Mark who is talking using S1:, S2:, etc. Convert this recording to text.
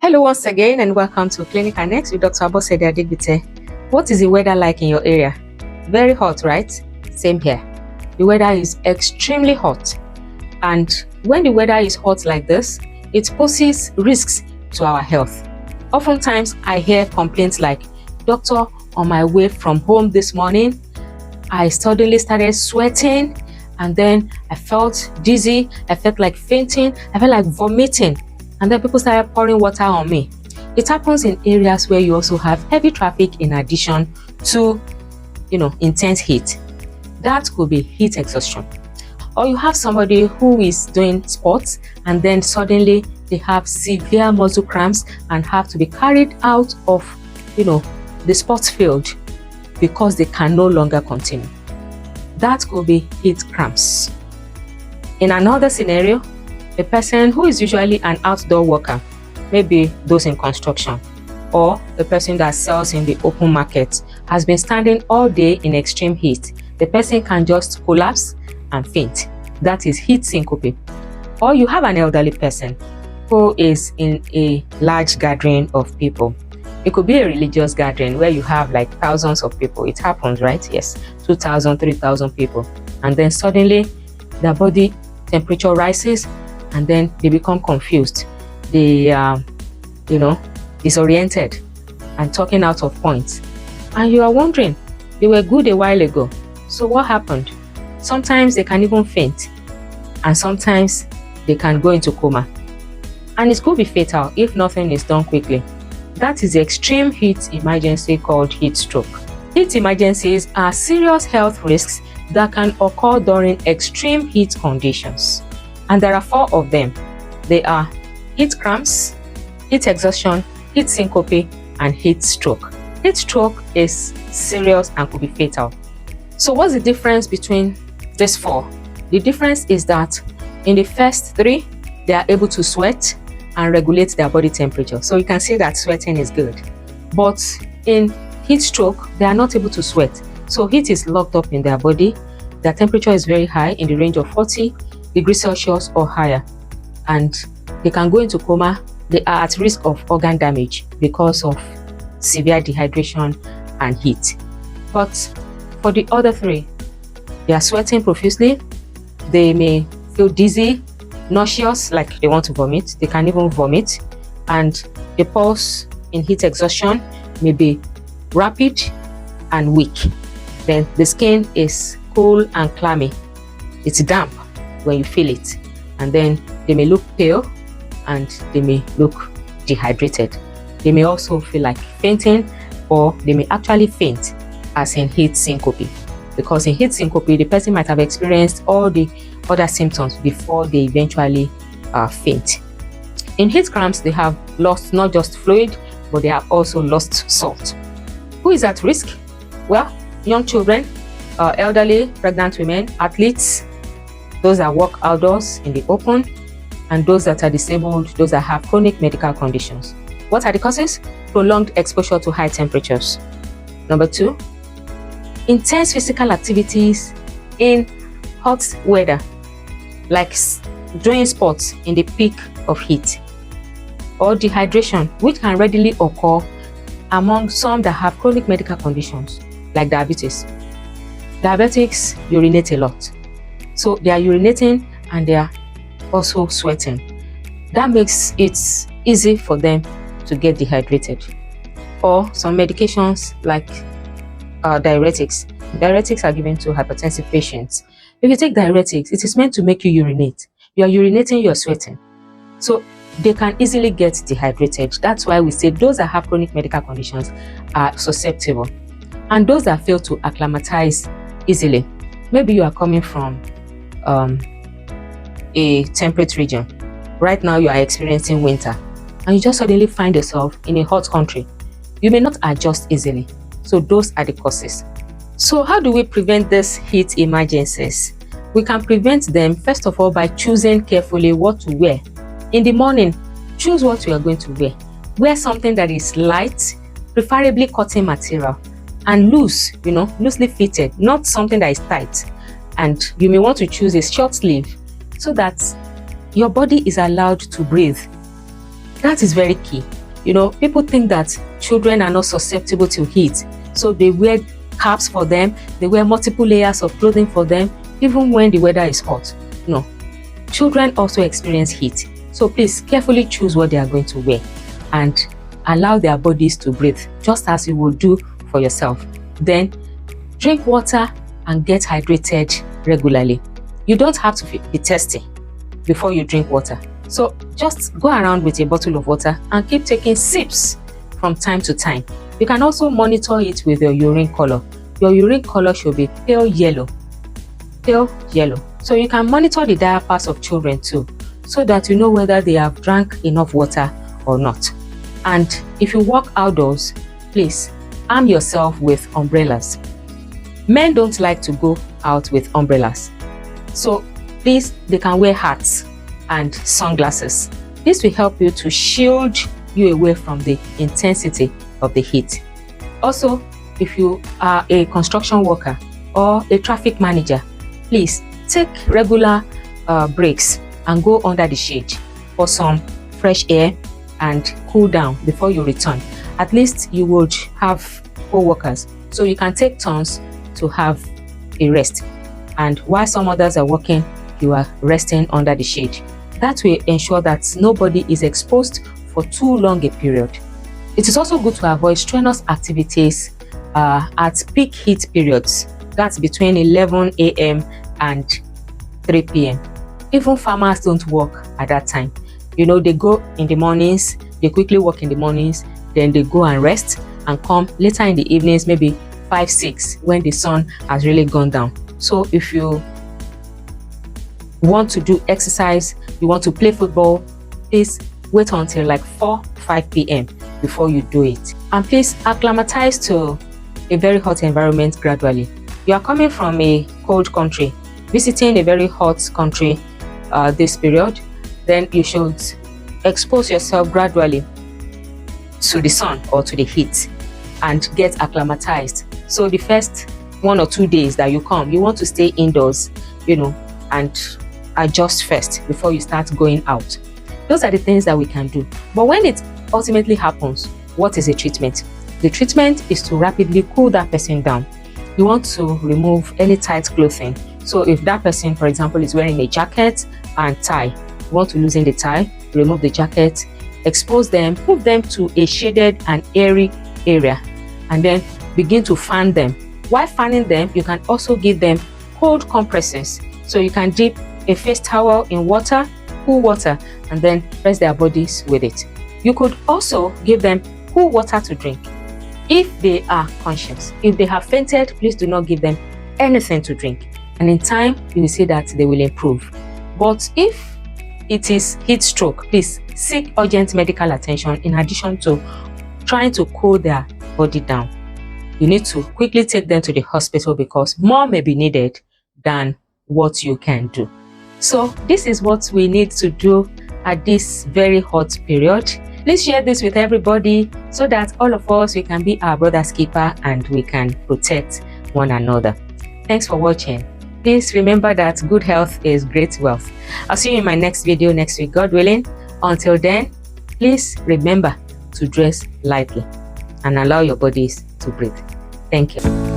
S1: Hello once again and welcome to Clinic Annex with Dr. Abosede Adigbite. What is the weather like in your area? Very hot, right? Same here. The weather is extremely hot. And when the weather is hot like this, it poses risks to our health. Oftentimes, I hear complaints like, Doctor, on my way from home this morning, I suddenly started sweating and then I felt dizzy, I felt like fainting, I felt like vomiting. And then people started pouring water on me. It happens in areas where you also have heavy traffic in addition to, intense heat. That could be heat exhaustion. Or you have somebody who is doing sports and then suddenly they have severe muscle cramps and have to be carried out of, the sports field because they can no longer continue. That could be heat cramps. In another scenario, a person who is usually an outdoor worker, maybe those in construction, or a person that sells in the open market, has been standing all day in extreme heat. The person can just collapse and faint. That is heat syncope. Or you have an elderly person who is in a large gathering of people. It could be a religious gathering where you have like thousands of people. It happens, right? Yes, 2,000, 3,000 people. And then suddenly their body temperature rises and then they become confused. They are, disoriented and talking out of point. And you are wondering, they were good a while ago. So what happened? Sometimes they can even faint. And sometimes they can go into coma. And it could be fatal if nothing is done quickly. That is the extreme heat emergency called heat stroke. Heat emergencies are serious health risks that can occur during extreme heat conditions. And there are 4 of them. They are heat cramps, heat exhaustion, heat syncope, and heat stroke. Heat stroke is serious and could be fatal. So what's the difference between these 4? The difference is that in the first 3, they are able to sweat and regulate their body temperature. So you can see that sweating is good. But in heat stroke, they are not able to sweat. So heat is locked up in their body. Their temperature is very high, in the range of 40 degrees Celsius or higher, and they can go into coma. They are at risk of organ damage because of severe dehydration and heat. But for the other 3, they are sweating profusely, they may feel dizzy, nauseous, like they want to vomit, they can even vomit, and the pulse in heat exhaustion may be rapid and weak. Then the skin is cool and clammy, it's damp when you feel it, and then they may look pale and they may look dehydrated. They may also feel like fainting, or they may actually faint, as in heat syncope, because in heat syncope the person might have experienced all the other symptoms before they eventually faint. In heat cramps, they have lost not just fluid, but they have also lost salt. Who is at risk? Well, young children, elderly, pregnant women, athletes, those that work outdoors in the open, and those that are disabled, those that have chronic medical conditions. What are the causes? Prolonged exposure to high temperatures. Number 2, intense physical activities in hot weather, like doing sports in the peak of heat. Or dehydration, which can readily occur among some that have chronic medical conditions, like diabetes. Diabetics urinate a lot. So they are urinating and they are also sweating. That makes it easy for them to get dehydrated. Or some medications like diuretics. Diuretics are given to hypertensive patients. If you take diuretics, it is meant to make you urinate. You are urinating, you are sweating. So they can easily get dehydrated. That's why we say those that have chronic medical conditions are susceptible. And those that fail to acclimatize easily. Maybe you are coming from a temperate region. Right now you are experiencing winter and you just suddenly find yourself in a hot country. You may not adjust easily. So those are the causes. So how do we prevent these heat emergencies? We can prevent them first of all by choosing carefully what to wear. In the morning, choose what you are going to wear. Wear something that is light, preferably cotton material, and loose, loosely fitted, not something that is tight. And you may want to choose a short sleeve so that your body is allowed to breathe. That is very key. You know, people think that children are not susceptible to heat, so they wear caps for them, they wear multiple layers of clothing for them, even when the weather is hot. No, children also experience heat, so please carefully choose what they are going to wear and allow their bodies to breathe, just as you would do for yourself. Then drink water and get hydrated regularly. You don't have to be thirsty before you drink water, so just go around with a bottle of water and keep taking sips from time to time. You can also monitor it with your urine color. Your urine color should be pale yellow. So you can monitor the diapers of children too, so that you know whether they have drank enough water or not. And if you walk outdoors, please arm yourself with umbrellas. Men don't like to go out with umbrellas, so please, they can wear hats and sunglasses. This will help you to shield you away from the intensity of the heat. Also, if you are a construction worker or a traffic manager, please take regular breaks and go under the shade for some fresh air and cool down before you return. At least you would have co-workers, so you can take turns to have a rest, and while some others are working, you are resting under the shade. That will ensure that nobody is exposed for too long a period. It is also good to avoid strenuous activities at peak heat periods. That's between 11 a.m. and 3 p.m. Even farmers don't work at that time. You know, they go in the mornings, they quickly work in the mornings, then they go and rest and come later in the evenings, maybe 5, 6, when the sun has really gone down. So if you want to do exercise, you want to play football, please wait until like 4, 5 p.m. before you do it. And please acclimatize to a very hot environment gradually. You are coming from a cold country, visiting a very hot country this period, then you should expose yourself gradually to the sun or to the heat and get acclimatized. So the first 1 or 2 days that you come, you want to stay indoors, you know, and adjust first before you start going out. Those are the things that we can do. But when it ultimately happens, what is the treatment? The treatment is to rapidly cool that person down. You want to remove any tight clothing. So if that person, for example, is wearing a jacket and tie, you want to loosen the tie, remove the jacket, expose them, move them to a shaded and airy area, and then begin to fan them. While fanning them, you can also give them cold compresses. So you can dip a face towel in water, cool water, and then press their bodies with it. You could also give them cool water to drink if they are conscious. If they have fainted, please do not give them anything to drink, and in time you will see that they will improve. But if it is heat stroke, please seek urgent medical attention in addition to trying to cool their body down. You need to quickly take them to the hospital because more may be needed than what you can do. So this is what we need to do at this very hot period. Please share this with everybody so that all of us, we can be our brother's keeper and we can protect one another. Thanks for watching. Please remember that good health is great wealth. I'll see you in my next video next week, God willing. Until then, please remember to dress lightly and allow your bodies to breathe. Thank you.